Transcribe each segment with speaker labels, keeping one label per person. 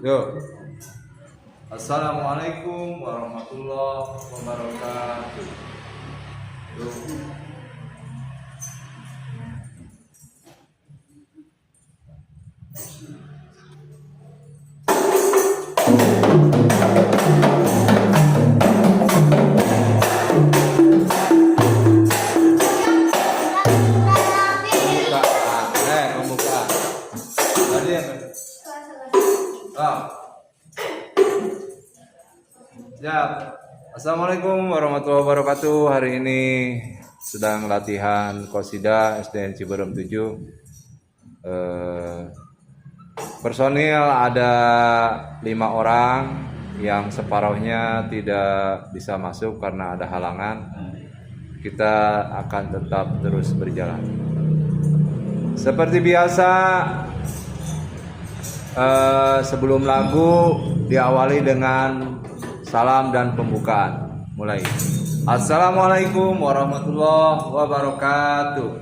Speaker 1: Yuk. Assalamualaikum warahmatullahi wabarakatuh. Yuk. Membuka. Tadi yang siap. Assalamualaikum warahmatullahi wabarakatuh. Hari ini sedang latihan Qosidah SDN Ciberem 7. Personil ada 5 orang yang separuhnya tidak bisa masuk karena ada halangan. Kita akan tetap terus berjalan. Seperti biasa, sebelum lagu diawali dengan salam dan pembukaan. Mulai. Assalamualaikum warahmatullahi wabarakatuh.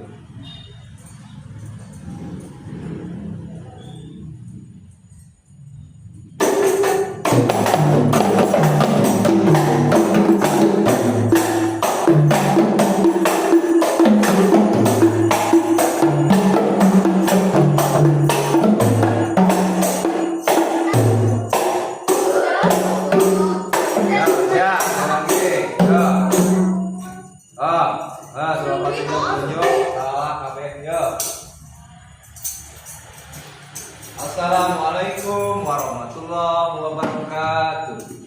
Speaker 1: Assalamualaikum warahmatullahi wabarakatuh.